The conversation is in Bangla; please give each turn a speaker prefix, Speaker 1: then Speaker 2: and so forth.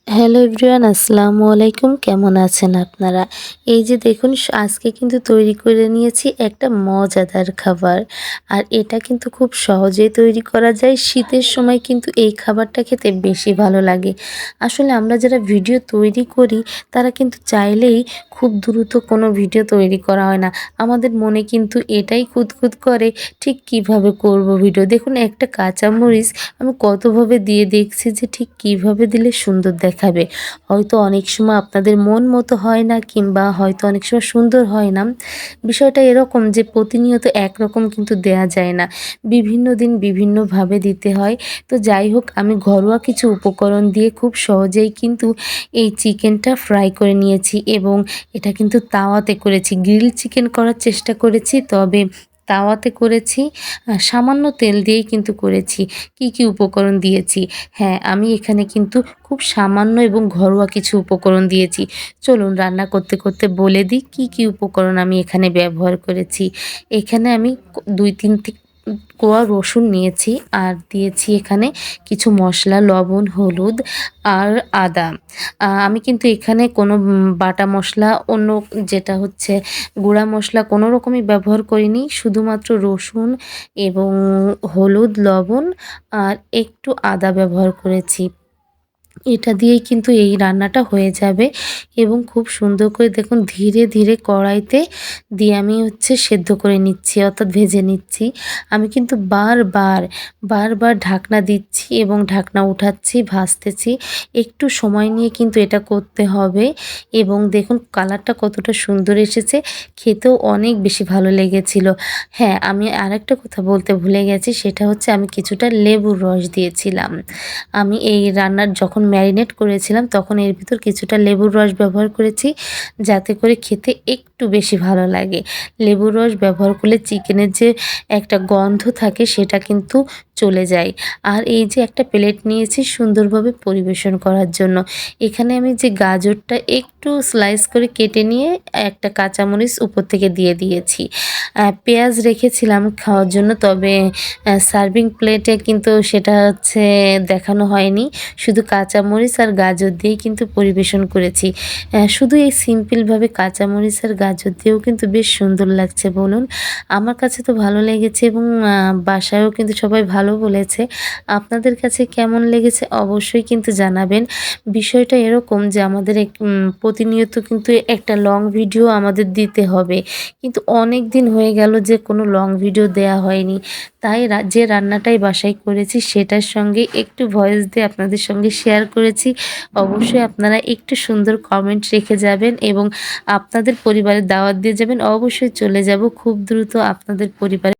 Speaker 1: হ্যালো এভরিওয়ান, আসসালামু আলাইকুম। কেমন আছেন আপনারা? এই যে দেখুন আজকে কিন্তু তৈরি করে নিয়েছি একটা মজাদার খাবার। আর এটা কিন্তু খুব সহজেই তৈরি করা যায়। শীতের সময় কিন্তু এই খাবারটা খেতে বেশি ভালো লাগে। আসলে আমরা যারা ভিডিও তৈরি করি তারা কিন্তু চাইলেই খুব দ্রুত কোনো ভিডিও তৈরি করা হয় না। আমাদের মনে কিন্তু এটাই খুঁতখুঁত করে, ঠিক কিভাবে করব ভিডিও। দেখুন একটা কাঁচামরিচ আমি কতভাবে দিয়ে দেখছি যে ঠিক কিভাবে দিলে সুন্দর দেখাবে। হয়তো অনেক সময় আপনাদের মন মতো হয় না, কিংবা হয়তো অনেক সময় সুন্দর হয় না। বিষয়টা এরকম যে প্রতিনিয়ত একরকম কিন্তু দেয়া যায় না। বিভিন্ন দিন বিভিন্নভাবে দিতে হয়। তো যাই হোক, আমি ঘরোয়া কিছু উপকরণ দিয়ে খুব সহজেই কিন্তু এই চিকেনটা ফ্রাই করে নিয়েছি, এবং এটা কিন্তু তাওয়াতে করেছি। গ্রিল চিকেন করার চেষ্টা করেছি, তবে তাওয়াতে করেছি। সামান্য তেল দিয়েই কিন্তু করেছি। কি উপকরণ দিয়েছি? হ্যাঁ, আমি এখানে কিন্তু খুব সামান্য এবং ঘরোয়া কিছু উপকরণ দিয়েছি। চলুন রান্না করতে বলে দিই কি উপকরণ আমি এখানে ব্যবহার করেছি। এখানে আমি ২-৩ কোয়া রসুন নিয়েছি, আর দিয়েছি এখানে কিছু মসলা, লবণ, হলুদ আর আদা। আমি কিন্তু এখানে কোনো বাটা মসলা, অন্য যেটা হচ্ছে গুঁড়া মসলা, কোনো রকমই ব্যবহার করিনি। শুধুমাত্র রসুন এবং হলুদ, লবণ আর একটু আদা ব্যবহার করেছি। এটা দিয়েই কিন্তু এই রান্নাটা হয়ে যাবে, এবং খুব সুন্দর করে দেখুন ধীরে কড়াইতে দিয়ে আমি সেদ্ধ করে নিচ্ছি, অর্থাৎ ভেজে নিচ্ছি। আমি কিন্তু বারবার ঢাকনা দিচ্ছি এবং ঢাকনা উঠাচ্ছি, ভাজতেছি। একটু সময় নিয়ে কিন্তু এটা করতে হবে, এবং দেখুন কালারটা কতটা সুন্দর এসেছে। খেতেও অনেক বেশি ভালো লেগেছিল। হ্যাঁ, আমি আরেকটা কথা বলতে ভুলে গেছি, সেটা হচ্ছে আমি কিছুটা লেবুর রস দিয়েছিলাম। আমি এই রান্নার যখন ম্যারিনেট করেছিলাম তখন এর ভিতর কিছুটা লেবুর রস ব্যবহার করেছি, যাতে করে খেতে একটু বেশি ভালো লাগে। লেবুর রস ব্যবহার করলে চিকেনের যে একটা গন্ধ থাকে সেটা কিন্তু চলে যায়। আর এই যে একটা প্লেট নিয়েছি সুন্দরভাবে পরিবেশন করার জন্য। এখানে আমি যে গাজরটা একটু স্লাইস করে কেটে নিয়ে একটা কাঁচামরিচ উপর থেকে দিয়ে দিয়েছি। পেঁয়াজ রেখেছিলাম খাওয়ার জন্য, তবে সার্ভিং প্লেটে কিন্তু সেটা দেখানো হয়নি। শুধু কাঁচামরিচ আর গাজর দিয়েই কিন্তু পরিবেশন করেছি। শুধু এই সিম্পলভাবে কাঁচামরিচ আর গাজর দিয়েও কিন্তু বেশ সুন্দর লাগছে বলুন। আমার কাছে তো ভালো লেগেছে, এবং বাসায়ও কিন্তু সবাই ভালো বলেছে। আপনাদের কাছে কেমন লেগেছে অবশ্যই কিন্তু জানাবেন। বিষয়টা এরকম যে আমাদের প্রতিনিয়ত কিন্তু একটা লং ভিডিও আমাদের দিতে হবে। কিন্তু অনেক দিন হয়ে গেল যে কোনো লং ভিডিও দেয়া হয়নি। তাই যে রান্নাটাই বাসায় করেছি সেটার সঙ্গে একটু ভয়েস দিয়ে আপনাদের সঙ্গে শেয়ার করেছি। অবশ্যই আপনারা একটু সুন্দর কমেন্ট রেখে যাবেন, এবং আপনাদের পরিবারের দাওয়াত দিয়ে যাবেন। অবশ্যই চলে যাব খুব দ্রুত আপনাদের পরিবারে।